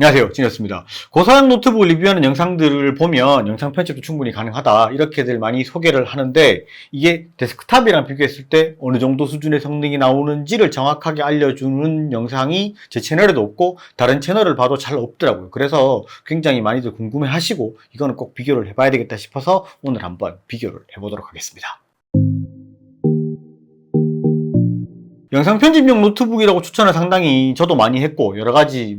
안녕하세요, 진이었습니다. 고사양 노트북을 리뷰하는 영상들을 보면 영상 편집도 충분히 가능하다 이렇게들 많이 소개를 하는데, 이게 데스크탑이랑 비교했을 때 어느 정도 수준의 성능이 나오는지를 정확하게 알려주는 영상이 제 채널에도 없고 다른 채널을 봐도 잘 없더라고요. 그래서 굉장히 많이들 궁금해 하시고 이거는 꼭 비교를 해봐야 되겠다 싶어서 오늘 한번 비교를 해보도록 하겠습니다. 영상 편집용 노트북이라고 추천을 상당히 저도 많이 했고, 여러 가지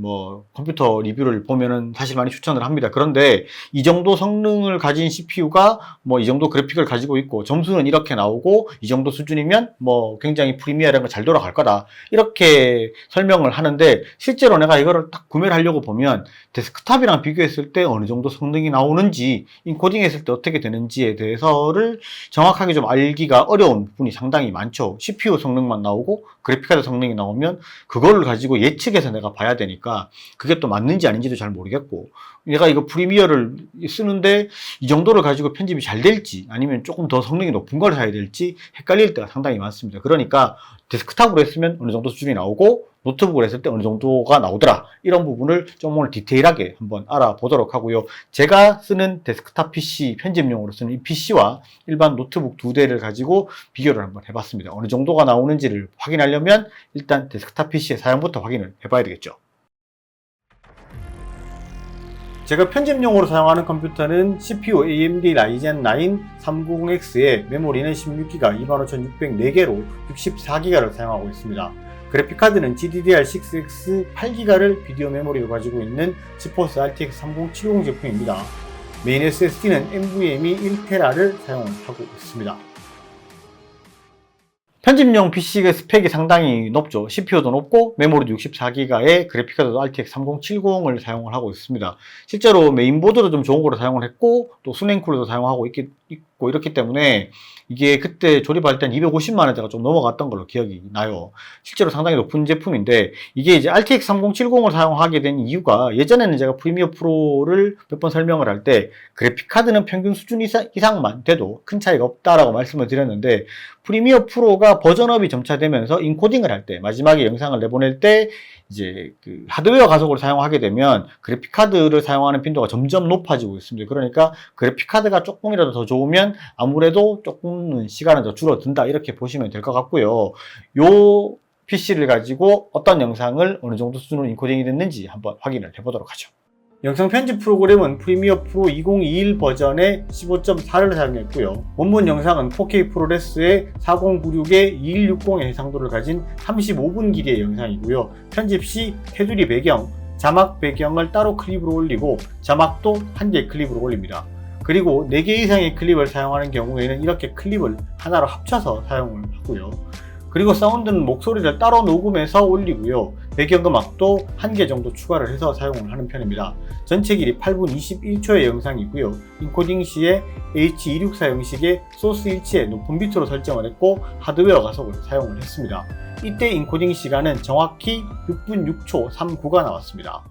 컴퓨터 리뷰를 보면은 사실 많이 추천을 합니다. 그런데 이 정도 성능을 가진 CPU가 이 정도 그래픽을 가지고 있고 점수는 이렇게 나오고 이 정도 수준이면 굉장히 프리미어라는 거 잘 돌아갈 거다 이렇게 설명을 하는데, 실제로 내가 이거를 딱 구매를 하려고 보면 데스크탑이랑 비교했을 때 어느 정도 성능이 나오는지, 인코딩 했을 때 어떻게 되는지에 대해서를 정확하게 좀 알기가 어려운 부분이 상당히 많죠. CPU 성능만 나오고 그래픽카드 성능이 나오면 그거를 가지고 예측해서 내가 봐야 되니까 그게 또 맞는지 아닌지도 잘 모르겠고, 내가 이거 프리미어를 쓰는데 이 정도를 가지고 편집이 잘 될지 아니면 조금 더 성능이 높은 걸 사야 될지 헷갈릴 때가 상당히 많습니다. 그러니까 데스크탑으로 했으면 어느 정도 수준이 나오고 노트북을 했을 때 어느 정도가 나오더라, 이런 부분을 좀 오늘 디테일하게 한번 알아보도록 하고요. 제가 쓰는 데스크탑 PC, 편집용으로 쓰는 이 PC와 일반 노트북 두 대를 가지고 비교를 한번 해봤습니다. 어느 정도가 나오는지를 확인하려면 일단 데스크탑 PC의 사양부터 확인을 해봐야 되겠죠. 제가 편집용으로 사용하는 컴퓨터는 CPU AMD Ryzen 9 390X에 메모리는 16GB 25604개로 64GB를 사용하고 있습니다. 그래픽카드는 GDDR6X 8GB를 비디오 메모리로 가지고 있는 지포스 RTX 3070 제품입니다. 메인 SSD는 NVMe 1TB를 사용하고 있습니다. 편집용 PC의 스펙이 상당히 높죠. CPU도 높고 메모리도 64GB에 그래픽카드도 RTX 3070을 사용을 하고 있습니다. 실제로 메인보드도 좀 좋은 거로 사용을 했고 또 순행쿨러도 사용하고 있고 이렇기 때문에 이게 그때 조립할 땐 250만원대가 좀 넘어갔던 걸로 기억이 나요. 실제로 상당히 높은 제품인데, 이게 이제 RTX 3070을 사용하게 된 이유가, 예전에는 제가 프리미어 프로를 몇 번 설명을 할 때 그래픽카드는 평균 수준 이상만 돼도 큰 차이가 없다라고 말씀을 드렸는데, 프리미어 프로가 버전업이 점차 되면서 인코딩을 할 때, 마지막에 영상을 내보낼 때 이제 그 하드웨어 가속을 사용하게 되면 그래픽카드를 사용하는 빈도가 점점 높아지고 있습니다. 그러니까 그래픽카드가 조금이라도 더 좋으면 아무래도 조금은 시간은 더 줄어든다, 이렇게 보시면 될 것 같고요. 요 PC를 가지고 어떤 영상을 어느 정도 수준으로 인코딩이 됐는지 한번 확인을 해보도록 하죠. 영상 편집 프로그램은 프리미어 프로 2021 버전의 15.4를 사용했고요. 원본 영상은 4K 프로레스의 4096에 2160의 해상도를 가진 35분 길이의 영상이고요. 편집 시 테두리 배경, 자막 배경을 따로 클립으로 올리고 자막도 한 개의 클립으로 올립니다. 그리고 4개 이상의 클립을 사용하는 경우에는 이렇게 클립을 하나로 합쳐서 사용을 하고요. 그리고 사운드는 목소리를 따로 녹음해서 올리고요. 배경음악도 1개 정도 추가를 해서 사용을 하는 편입니다. 전체 길이 8분 21초의 영상이고요. 인코딩 시에 H264 형식의 소스 일치에 높은 비트로 설정을 했고 하드웨어 가속을 사용을 했습니다. 이때 인코딩 시간은 정확히 6분 6초 39가 나왔습니다.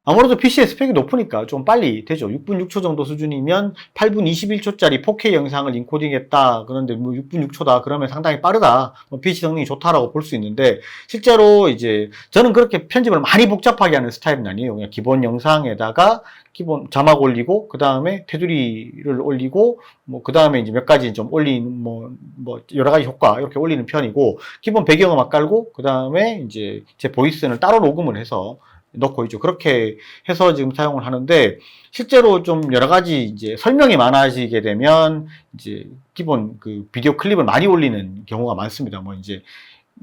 아무래도 PC의 스펙이 높으니까 좀 빨리 되죠. 6분 6초 정도 수준이면 8분 21초짜리 4K 영상을 인코딩했다, 그런데 6분 6초다 그러면 상당히 빠르다, PC 성능이 좋다라고 볼 수 있는데, 실제로 이제 저는 그렇게 편집을 많이 복잡하게 하는 스타일은 아니에요. 그냥 기본 영상에다가 기본 자막 올리고 그 다음에 테두리를 올리고 그 다음에 이제 몇 가지 좀 올린 여러 가지 효과 이렇게 올리는 편이고, 기본 배경음악 깔고 그 다음에 이제 제 보이스는 따로 녹음을 해서 넣고 있죠. 그렇게 해서 지금 사용을 하는데, 실제로 좀 여러 가지 이제 설명이 많아지게 되면 이제 기본 그 비디오 클립을 많이 올리는 경우가 많습니다. 이제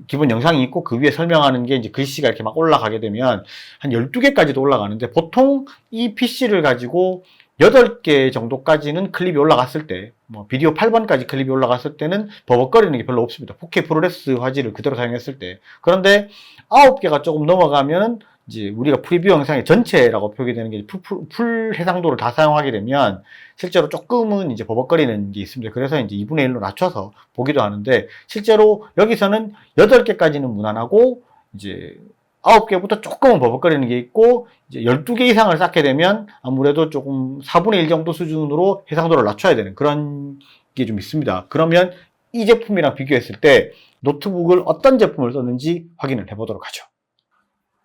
기본 영상이 있고 그 위에 설명하는 게 이제 글씨가 이렇게 막 올라가게 되면 한 12개까지도 올라가는데, 보통 이 PC를 가지고 8개 정도까지는 클립이 올라갔을 때, 비디오 8번까지 클립이 올라갔을 때는 버벅거리는 게 별로 없습니다. 4K 프로레스 화질을 그대로 사용했을 때. 그런데 9개가 조금 넘어가면 이제 우리가 프리뷰 영상의 전체라고 표기되는 게 풀 해상도를 다 사용하게 되면 실제로 조금은 이제 버벅거리는 게 있습니다. 그래서 이제 2분의 1로 낮춰서 보기도 하는데, 실제로 여기서는 8개까지는 무난하고 이제 9개부터 조금은 버벅거리는 게 있고, 이제 12개 이상을 쌓게 되면 아무래도 조금 4분의 1 정도 수준으로 해상도를 낮춰야 되는 그런 게 좀 있습니다. 그러면 이 제품이랑 비교했을 때 노트북을 어떤 제품을 썼는지 확인을 해보도록 하죠.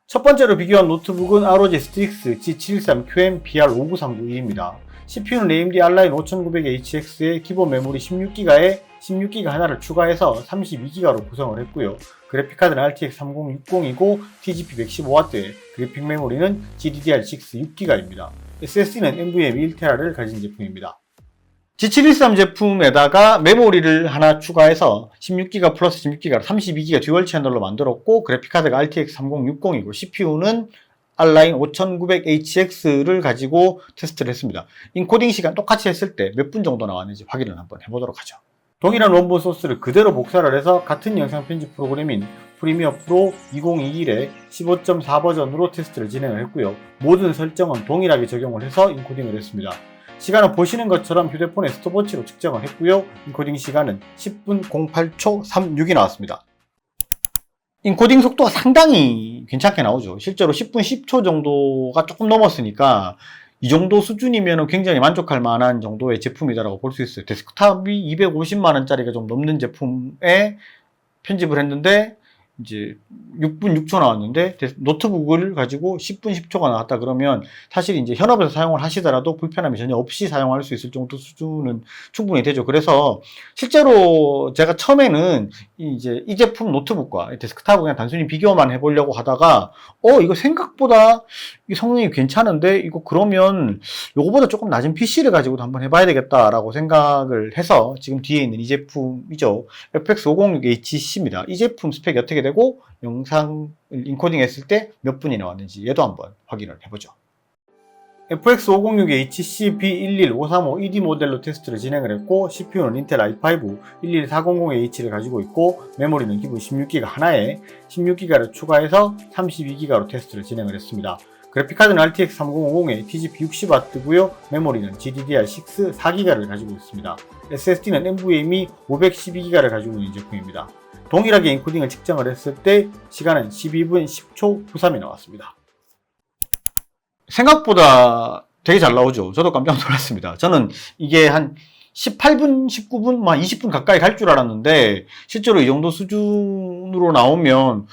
첫 번째로 비교한 노트북은 ROG 스틱스 G713QM BR59391입니다. CPU는 AMD R9 5900HX에 기본 메모리 16기가에 16기가 하나를 추가해서 32기가로 구성을 했고요. 그래픽카드는 RTX 3060이고 TGP 115W에 그래픽 메모리는 GDDR6 6기가입니다. SSD는 NVMe 1TB를 가진 제품입니다. G713 제품에다가 메모리를 하나 추가해서 16기가 플러스 16기가 32기가 듀얼 채널로 만들었고, 그래픽카드가 RTX 3060이고 CPU는 R9 5900HX를 가지고 테스트를 했습니다. 인코딩 시간 똑같이 했을 때 몇 분 정도 나왔는지 확인을 한번 해보도록 하죠. 동일한 원본 소스를 그대로 복사를 해서 같은 영상 편집 프로그램인 프리미어 프로 2021의 15.4 버전으로 테스트를 진행을 했고요. 모든 설정은 동일하게 적용을 해서 인코딩을 했습니다. 시간은 보시는 것처럼 휴대폰의 스톱워치로 측정을 했고요. 인코딩 시간은 10분 08초 36이 나왔습니다. 인코딩 속도가 상당히 괜찮게 나오죠. 실제로 10분 10초 정도가 조금 넘었으니까 이 정도 수준이면 굉장히 만족할 만한 정도의 제품이다라고 볼 수 있어요. 데스크탑이 250만원짜리가 좀 넘는 제품에 편집을 했는데 이제 6분 6초 나왔는데 노트북을 가지고 10분 10초가 나왔다 그러면 사실 이제 현업에서 사용을 하시더라도 불편함이 전혀 없이 사용할 수 있을 정도 수준은 충분히 되죠. 그래서 실제로 제가 처음에는 이제 이 제품 노트북과 데스크탑을 그냥 단순히 비교만 해보려고 하다가 이거 생각보다 이 성능이 괜찮은데 이거 그러면 요거보다 조금 낮은 PC를 가지고도 한번 해봐야 되겠다라고 생각을 해서 지금 뒤에 있는 이 제품이죠. FX506HC입니다. 이 제품 스펙이 어떻게 되고 영상 인코딩 했을 때 몇 분이 나왔는지 얘도 한번 확인을 해보죠. FX506HC B11535 ED 모델로 테스트를 진행을 했고, CPU는 인텔 i5 11400H를 가지고 있고, 메모리는 기본 16기가 하나에 16기가를 추가해서 32기가로 테스트를 진행을 했습니다. 그래픽카드는 RTX 3050에 TGP 60W고요. 메모리는 GDDR6 4기가를 가지고 있습니다. SSD는 NVMe 512기가를 가지고 있는 제품입니다. 동일하게 인코딩을 측정을 했을 때 시간은 12분 10초 93이 나왔습니다. 생각보다 되게 잘 나오죠. 저도 깜짝 놀랐습니다. 저는 이게 한 18분, 19분, 20분 가까이 갈 줄 알았는데 실제로 이 정도 수준으로 나오면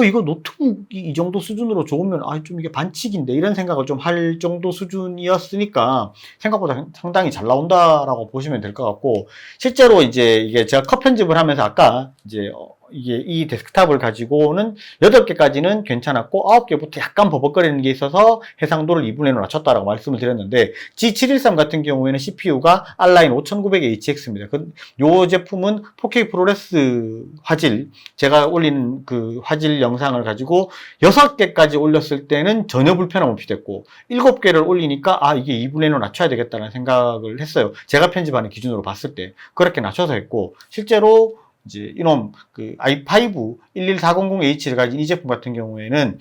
이거 노트북이 이 정도 수준으로 좋으면 좀 이게 반칙인데 이런 생각을 좀 할 정도 수준이었으니까 생각보다 상당히 잘 나온다라고 보시면 될 것 같고, 실제로 이제 이게 제가 컷 편집을 하면서 아까 이제 이게 이 데스크탑을 가지고는 8개까지는 괜찮았고 9개부터 약간 버벅거리는 게 있어서 해상도를 2분의 1로 낮췄다라고 말씀을 드렸는데, G713 같은 경우에는 CPU가 R9 5900HX입니다. 이 제품은 4K 프로레스 화질, 제가 올린 그 화질 영상을 가지고 6개까지 올렸을 때는 전혀 불편함 없이 됐고 7개를 올리니까 이게 2분의 1로 낮춰야 되겠다는 생각을 했어요. 제가 편집하는 기준으로 봤을 때 그렇게 낮춰서 했고, 실제로 이제 이놈 그 i5 11400H를 가진 이 제품 같은 경우에는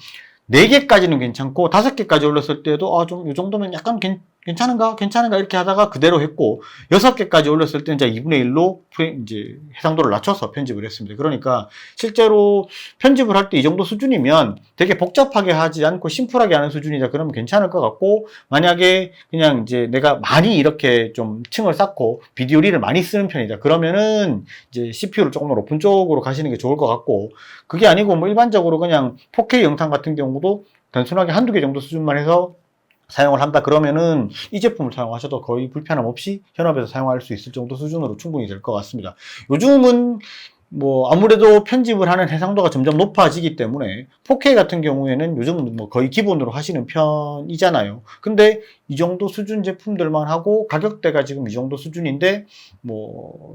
4개까지는 괜찮고 5개까지 올렸을 때도 좀 이 정도면 약간 괜찮은가 이렇게 하다가 그대로 했고, 6개까지 올렸을 때는 이제 2분의 1로 이제 해상도를 낮춰서 편집을 했습니다. 그러니까 실제로 편집을 할 때 이 정도 수준이면 되게 복잡하게 하지 않고 심플하게 하는 수준이다 그러면 괜찮을 것 같고, 만약에 그냥 이제 내가 많이 이렇게 좀 층을 쌓고 비디오리를 많이 쓰는 편이다 그러면은 이제 CPU를 조금 더 높은 쪽으로 가시는 게 좋을 것 같고, 그게 아니고 일반적으로 그냥 4K 영상 같은 경우도 단순하게 한두 개 정도 수준만 해서 사용을 한다 그러면은 이 제품을 사용하셔도 거의 불편함 없이 현업에서 사용할 수 있을 정도 수준으로 충분히 될 것 같습니다. 요즘은 아무래도 편집을 하는 해상도가 점점 높아지기 때문에 4K 같은 경우에는 요즘은 거의 기본으로 하시는 편이잖아요. 근데 이 정도 수준 제품들만 하고 가격대가 지금 이 정도 수준인데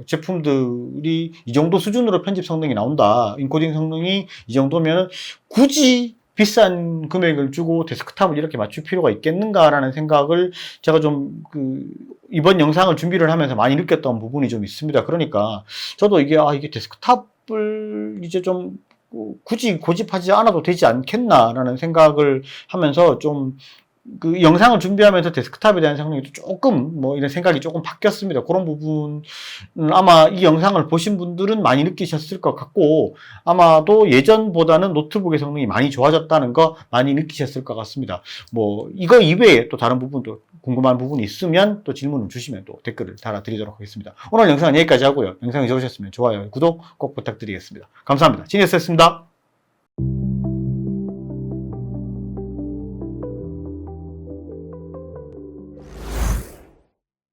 제품들이 이 정도 수준으로 편집 성능이 나온다, 인코딩 성능이 이 정도면 굳이 비싼 금액을 주고 데스크탑을 이렇게 맞출 필요가 있겠는가라는 생각을 제가 좀 이번 영상을 준비를 하면서 많이 느꼈던 부분이 좀 있습니다. 그러니까 저도 이게 데스크탑을 이제 좀 굳이 고집하지 않아도 되지 않겠나라는 생각을 하면서 좀 영상을 준비하면서 데스크탑에 대한 생각이 조금 이런 생각이 조금 바뀌었습니다. 그런 부분은 아마 이 영상을 보신 분들은 많이 느끼셨을 것 같고, 아마도 예전보다는 노트북의 성능이 많이 좋아졌다는 거 많이 느끼셨을 것 같습니다. 이거 이외에 또 다른 부분도 궁금한 부분이 있으면 또 질문을 주시면 또 댓글을 달아드리도록 하겠습니다. 오늘 영상은 여기까지 하고요. 영상이 좋으셨으면 좋아요, 구독 꼭 부탁드리겠습니다. 감사합니다. 지니어스였습니다.